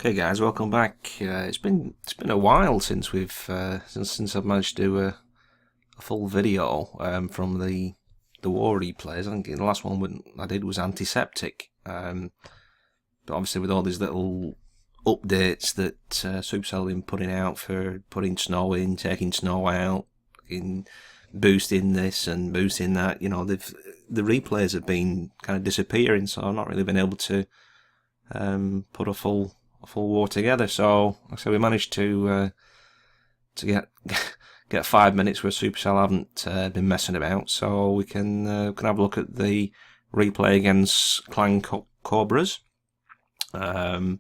Hey guys, welcome back. It's been a while since we've since I've managed to do a full video from the war replays. I think the last one I did was antiseptic, but obviously with all these little updates that Supercell have been putting out for putting snow in, taking snow out, in boosting this and boosting that, the replays have been kind of disappearing, so I've not really been able to put a full war together. So we managed to get 5 minutes where Supercell haven't been messing about, so we can have a look at the replay against Clan Cobras. But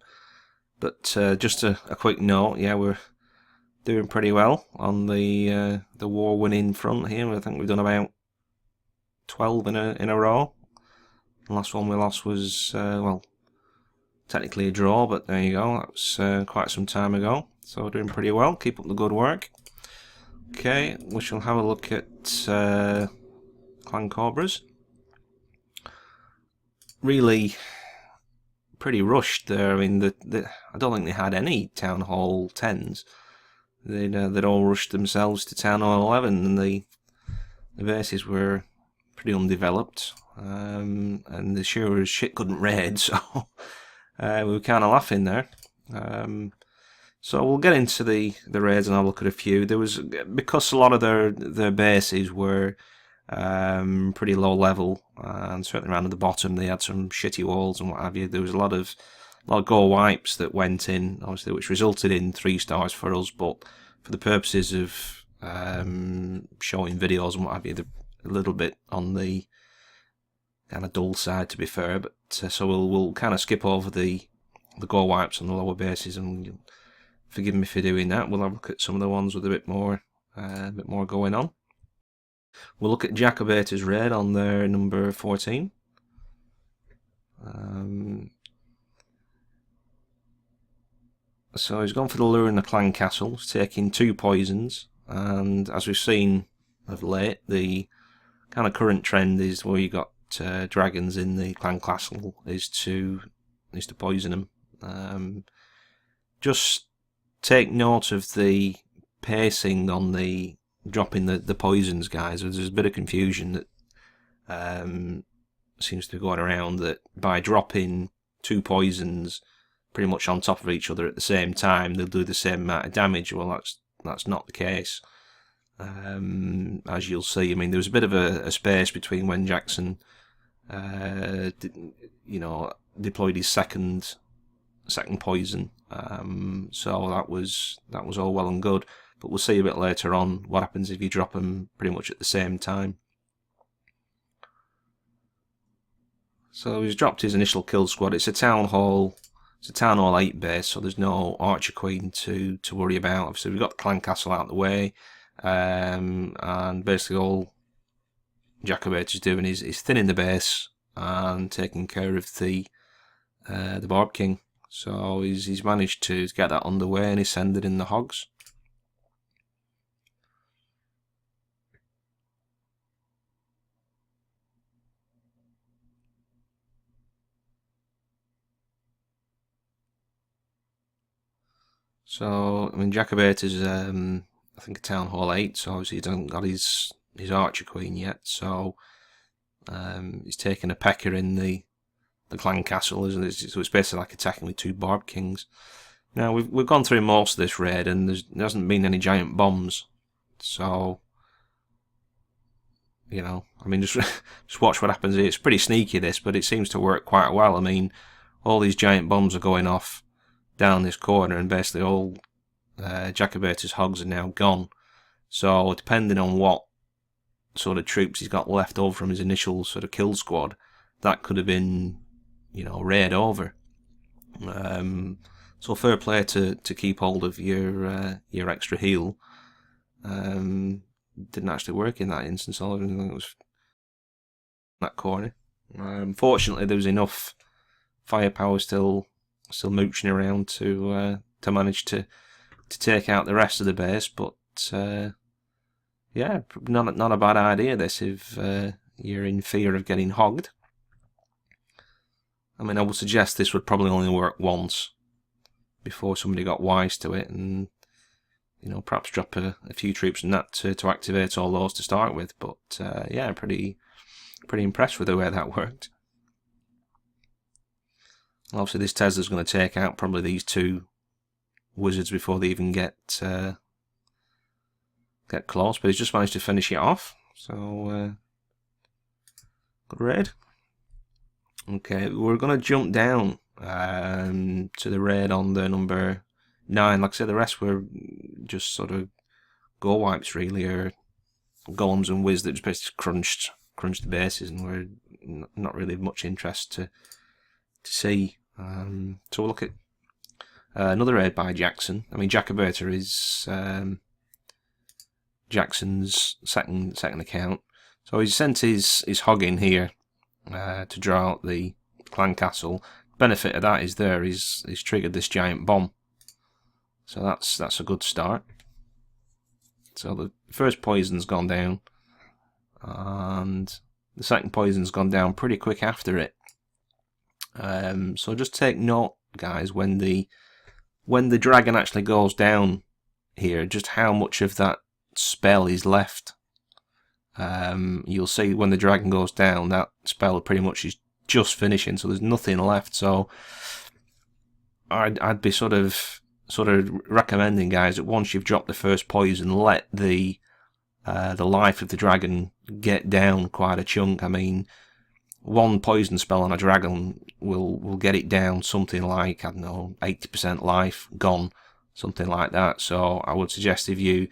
just a quick note, yeah, we're doing pretty well on the war winning front here. I think we've done about 12 in a row. The last one we lost was well, technically a draw, but there you go. That was quite some time ago. So we're doing pretty well. Keep up the good work. Okay, we shall have a look at Clan Cobras. Really pretty rushed there. I mean, I don't think they had any Town Hall 10s. They'd all rushed themselves to Town Hall 11, and the bases were pretty undeveloped. And the sure as shit couldn't raid, so we were kind of laughing there. So we'll get into the raids and I'll look at a few. There was, because a lot of their bases were pretty low level, and certainly around at the bottom they had some shitty walls and what have you. There was a lot of go wipes that went in, obviously, which resulted in 3 stars for us. But for the purposes of showing videos and what have you, they're a little bit on the kind of dull side, to be fair. But so we'll kind of skip over the go wipes on the lower bases, and forgive me for doing that. We'll have a look at some of the ones with a bit more going on. We'll look at Jacobator's raid on their number 14. So he's gone for the lure in the clan castle. He's taking 2 poisons, and as we've seen of late, the kind of current trend is where you got dragons in the clan castle is to poison them. Just take note of the pacing on the dropping the poisons, guys. There's a bit of confusion that seems to be going around, that by dropping 2 poisons pretty much on top of each other at the same time, they'll do the same amount of damage. Well, that's not the case. As you'll see, I mean, there was a bit of a space between when Jackson deployed his second poison, so that was all well and good. But we'll see a bit later on what happens if you drop them pretty much at the same time. So he's dropped his initial kill squad. It's a Town Hall 8 base, so there's no Archer Queen to worry about. Obviously, we've got the Clan Castle out of the way, and basically all Jacobator's doing is thinning the base and taking care of the Barb King. So he's managed to get that underway, and he's sending in the hogs. So I mean, Jacobator's I think a Town Hall 8, so obviously he hasn't got his Archer Queen yet. So he's taking a pecker in the clan castle, isn't it? So it's basically like attacking with 2 Barb Kings. Now we've gone through most of this raid, and there hasn't been any giant bombs. So I mean, just watch what happens here. It's pretty sneaky, this, but it seems to work quite well. I mean, all these giant bombs are going off down this corner, and basically all Jacobator's hogs are now gone. So depending on what sort of troops he's got left over from his initial sort of kill squad, that could have been, raid over. So fair play to keep hold of your extra heal. Didn't actually work in that instance. All it was that corner. Fortunately, there was enough firepower still mooching around to manage to take out the rest of the base. But yeah, not a bad idea this if you're in fear of getting hogged. I mean, I would suggest this would probably only work once, before somebody got wise to it, and you know, perhaps drop a few troops in that to activate all those to start with. But yeah, pretty impressed with the way that worked. Obviously, this Tesla's going to take out probably these two wizards before they even get close, but he's just managed to finish it off. So good raid. Okay, we're going to jump down to the raid on the number 9. Like I said, the rest were just sort of go wipes really, or golems and whiz that just basically crunched the bases, and were not really much interest to see. So we'll look at another raid by Jackson. I mean, Jacobata is Jackson's second account. So he's sent his hog in here to draw out the clan castle. Benefit of that is he's triggered this giant bomb. So that's a good start. So the first poison's gone down, and the second poison's gone down pretty quick after it. So just take note, guys, when the dragon actually goes down here, just how much of that spell is left. You'll see when the dragon goes down, that spell pretty much is just finishing, so there's nothing left. So I'd be sort of recommending, guys, that once you've dropped the first poison, let the life of the dragon get down quite a chunk. I mean, one poison spell on a dragon will get it down something like, I don't know, 80% life gone, something like that. So I would suggest if you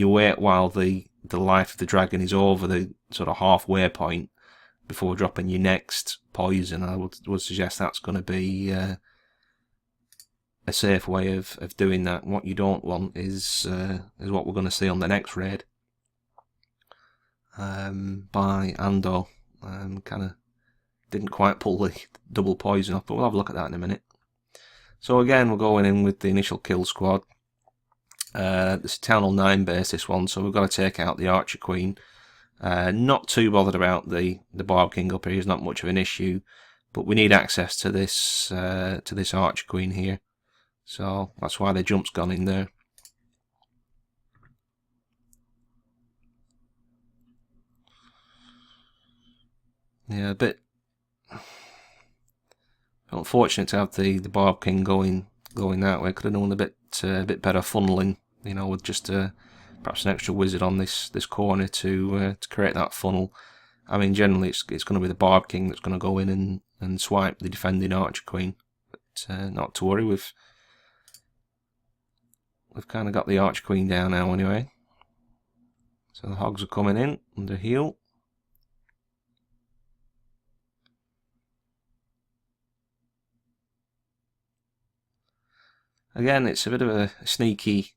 wait while the life of the dragon is over the sort of halfway point before dropping your next poison, I would suggest that's going to be a safe way of doing that. What you don't want is what we're going to see on the next raid by Ando. Kind of didn't quite pull the double poison off, but we'll have a look at that in a minute. So again, we're going in with the initial kill squad. This is Town Hall 9 base, this one, so we've got to take out the Archer Queen. Not too bothered about the Barb King up here, he's not much of an issue, but we need access to this Archer Queen here. So that's why the jump's gone in there. Yeah, a bit unfortunate to have the Barb King going that way. Could have done a bit better funneling, you know, with just perhaps an extra wizard on this corner to create that funnel. I mean, generally it's going to be the Barb King that's going to go in and swipe the defending Archer Queen, but not to worry. We've kind of got the Archer Queen down now anyway. So the hogs are coming in under heal. Again, it's a bit of a sneaky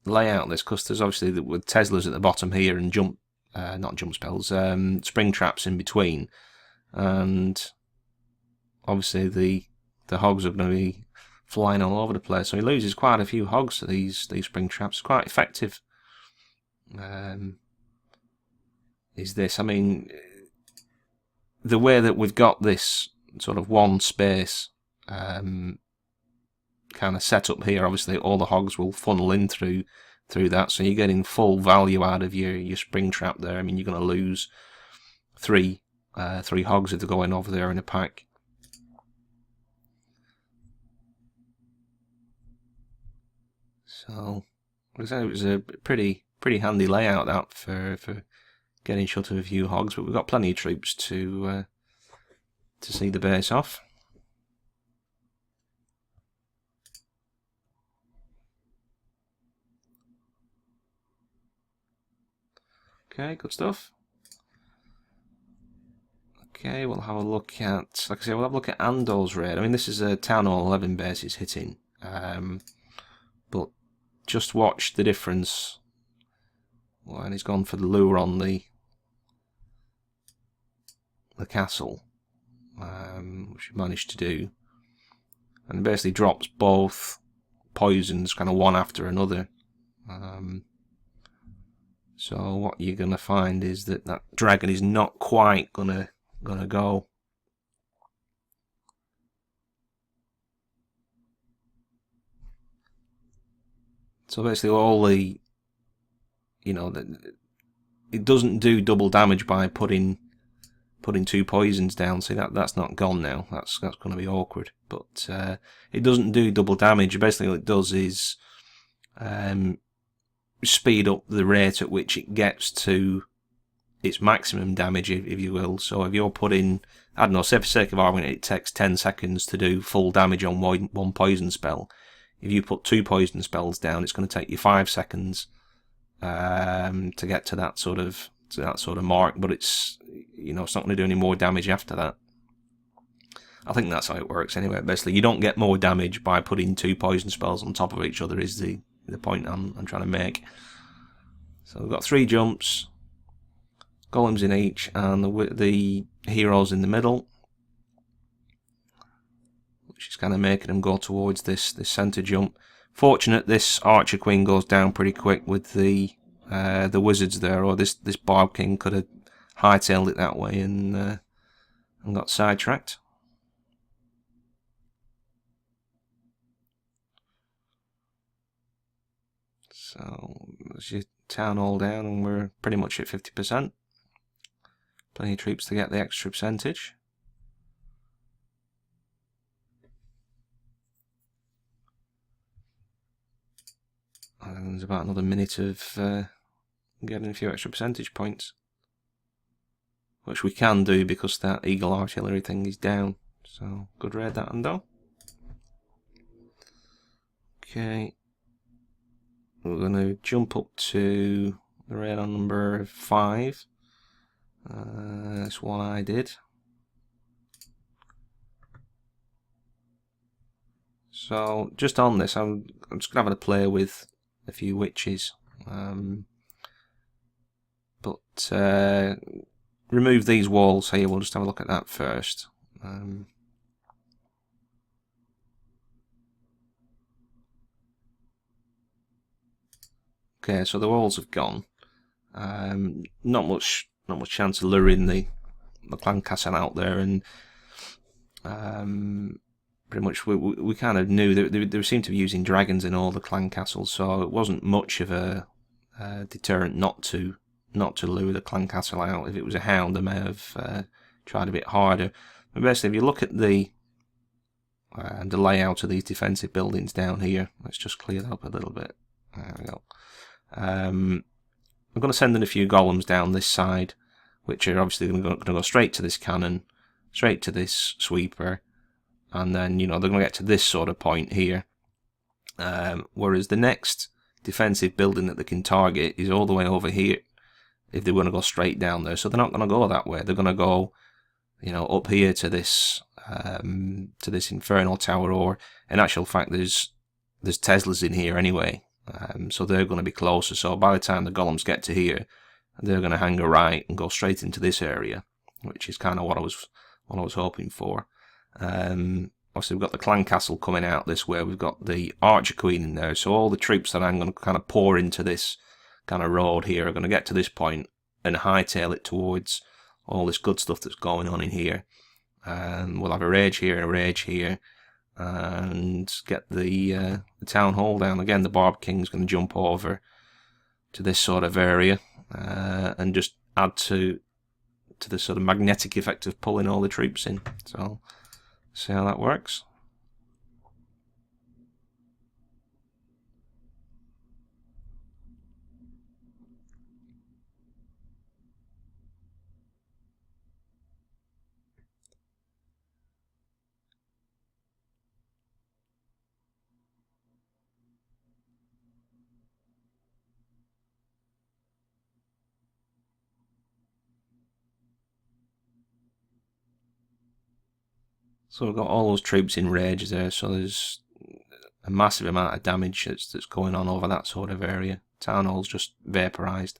layout, this, because there's obviously with Teslas at the bottom here and not jump spells, spring traps in between, and obviously the hogs are going to be flying all over the place. So he loses quite a few hogs to these spring traps. Quite effective. Is this? I mean, the way that we've got this sort of one space kind of set up here, obviously all the hogs will funnel in through that, so you're getting full value out of your spring trap there. I mean, you're going to lose three hogs if they're going over there in a pack. So it was a pretty handy layout that for getting shut of a few hogs, but we've got plenty of troops to see the base off. Okay, good stuff. Okay, we'll have a look at, like I say, we'll have a look at Ando's raid. I mean, this is a Town Hall 11 base he's hitting, but just watch the difference when he's gone for the lure on the castle, which he managed to do, and basically drops both poisons kind of one after another. So what you're going to find is that dragon is not quite gonna go. So basically, all the, you know, it doesn't do double damage by putting 2 poisons down. See, that's not gone now. That's going to be awkward. But it doesn't do double damage. Basically, what it does is speed up the rate at which it gets to its maximum damage, if you will. So if you're putting, I don't know, say for sake of argument, it takes 10 seconds to do full damage on one poison spell. If you put 2 poison spells down, it's going to take you 5 seconds to get to that sort of mark. But it's, you know, it's not going to do any more damage after that. I think that's how it works anyway. Basically, you don't get more damage by putting 2 poison spells on top of each other. Is the point I'm trying to make. So we've got 3 jumps, golems in each, and the heroes in the middle, which is kind of making them go towards this centre jump. Fortunate, this Archer Queen goes down pretty quick with the wizards there, or this Barb King could have hightailed it that way and got sidetracked. So there's your town hall down, and we're pretty much at 50%. Plenty of troops to get the extra percentage. And there's about another minute of getting a few extra percentage points, which we can do because that Eagle Artillery thing is down. So good raid that one though. Okay, we're going to jump up to the raid on number 5. That's one I did. So just on this, I'm just going to have a play with a few witches, but remove these walls here. We'll just have a look at that first. Okay, so the walls have gone. Not much chance of luring the clan castle out there, and pretty much we kind of knew that they seemed to be using dragons in all the clan castles, so it wasn't much of a deterrent not to lure the clan castle out. If it was a hound, they may have tried a bit harder. But basically, if you look at the layout of these defensive buildings down here, let's just clear that up a little bit. There we go. I'm going to send in a few golems down this side, which are obviously going to go straight to this cannon, straight to this sweeper, and then, you know, they're going to get to this sort of point here. Whereas the next defensive building that they can target is all the way over here, if they want to go straight down there. So they're not going to go that way. They're going to go, you know, up here to this infernal tower, or in actual fact, there's Teslas in here anyway. So they're going to be closer. So by the time the golems get to here, they're going to hang a right and go straight into this area, which is kind of what I was hoping for. Obviously, we've got the clan castle coming out this way. We've got the Archer Queen in there. So all the troops that I'm going to kind of pour into this kind of road here are going to get to this point and hightail it towards all this good stuff that's going on in here. We'll have a rage here and a rage here, and get the town hall down. Again, the Barb King's going to jump over to this sort of area and just add to the sort of magnetic effect of pulling all the troops in. So, see how that works. So we've got all those troops in rage there, so there's a massive amount of damage that's going on over that sort of area. Town hall's just vaporised.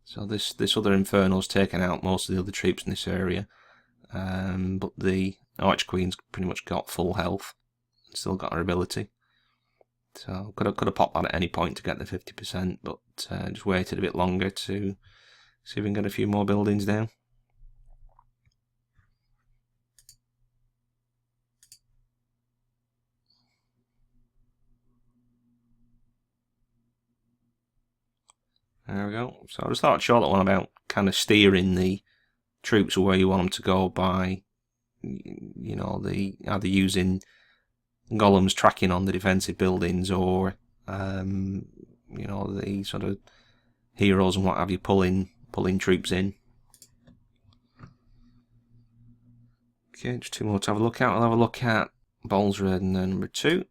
So this other Inferno's taken out most of the other troops in this area, but the Arch Queen's pretty much got full health, still got her ability. So could have popped that at any point to get the 50%, but just waited a bit longer to see if we can get a few more buildings down. There we go. So I just thought I'd show that one about kind of steering the troops where you want them to go by, you know, either using golems tracking on the defensive buildings, or you know, the sort of heroes and what have you pulling troops in. Okay, just two more to have a look at. I'll have a look at Bowls Raid and number 2.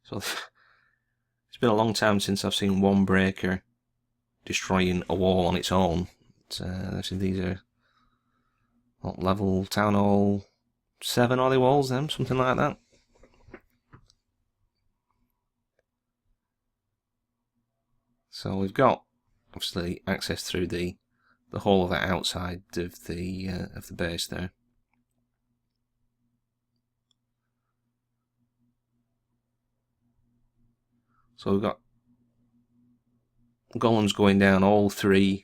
So it's been a long time since I've seen one breaker destroying a wall on its own. These are what level? Town Hall 7 are they walls, them? Something like that. So we've got obviously access through the whole of the outside of the base there. So we've got golems going down all 3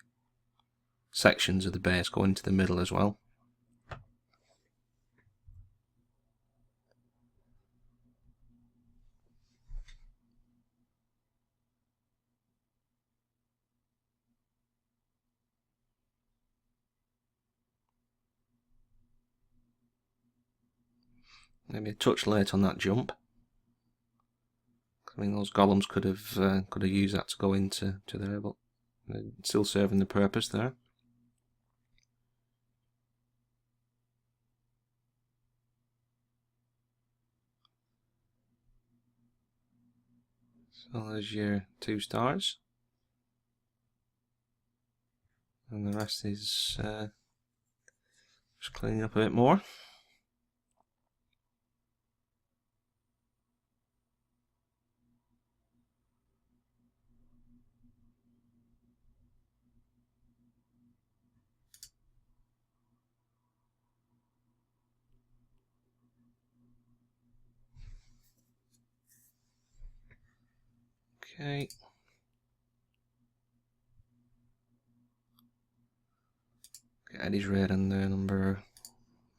sections of the base, going to the middle as well. Maybe a touch late on that jump. I mean, those golems could have used that to go into there, but they're still serving the purpose there. So there's your 2 stars, and the rest is just cleaning up a bit more. Okay. Eddie's Raid and number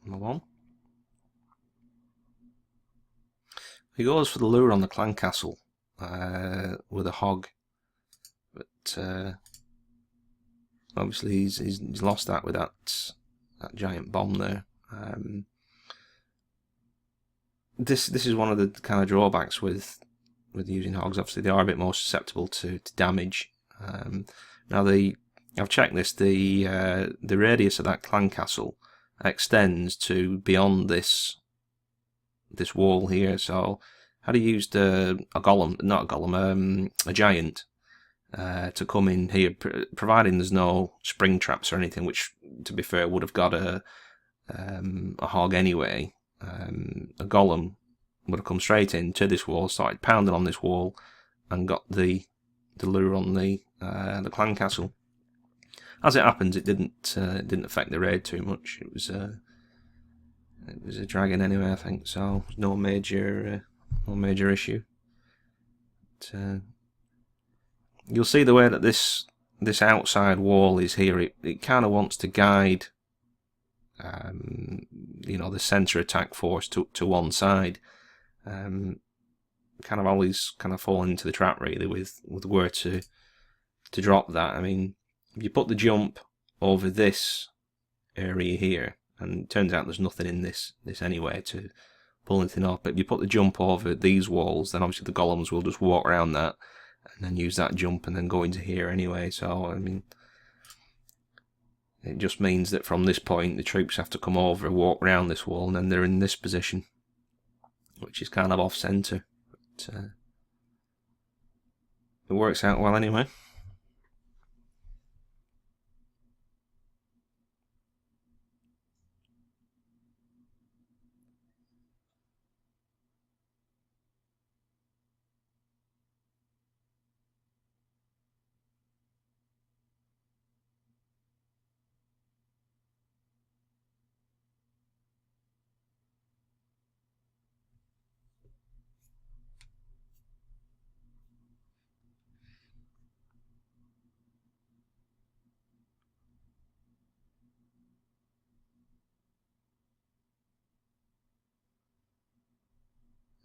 1. He goes for the lure on the clan castle with a hog, but obviously he's lost that with that giant bomb there. This is one of the kind of drawbacks with using hogs. Obviously they are a bit more susceptible to damage. Now I've checked this. The radius of that clan castle extends to beyond this wall here. So had he used a golem, not a golem, a giant, to come in here, providing there's no spring traps or anything, which to be fair would have got a hog anyway, a golem would have come straight in to this wall, started pounding on this wall, and got the lure on the clan castle. As it happens, it didn't affect the raid too much. It was a dragon anyway, I think, so no major issue. But, you'll see the way that this outside wall is here. It kind of wants to guide, you know, the centre attack force to one side. Kind of always kind of fall into the trap really with where to drop that. I mean, if you put the jump over this area here, and it turns out there's nothing in this anyway to pull anything off, but if you put the jump over these walls, then obviously the golems will just walk around that and then use that jump and then go into here anyway. So I mean, it just means that from this point the troops have to come over and walk around this wall, and then they're in this position, which is kind of off centre. But it works out well anyway.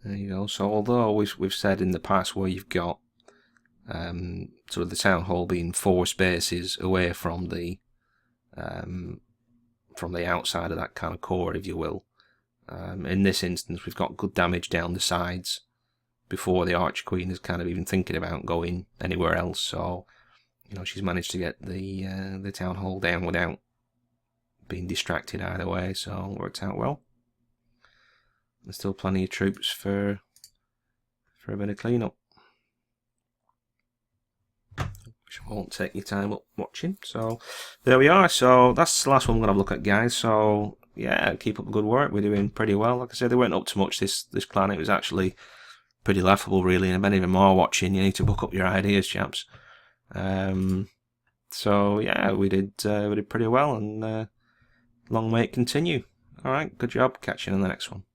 There you go. So although we've said in the past where you've got sort of the town hall being 4 spaces away from the outside of that kind of core, if you will. In this instance, we've got good damage down the sides before the Archqueen is kind of even thinking about going anywhere else. So, you know, she's managed to get the town hall down without being distracted either way. So it worked out well. There's still plenty of troops for a bit of cleanup, which won't take your time up watching. So there we are. So that's the last one we're gonna have a look at, guys. So yeah, keep up the good work. We're doing pretty well. Like I said, they weren't up to much this planet. It was actually pretty laughable, really. And if any of them are watching, you need to book up your ideas, chaps. So yeah, we did pretty well, and long may it continue. All right, good job. Catch you on the next one.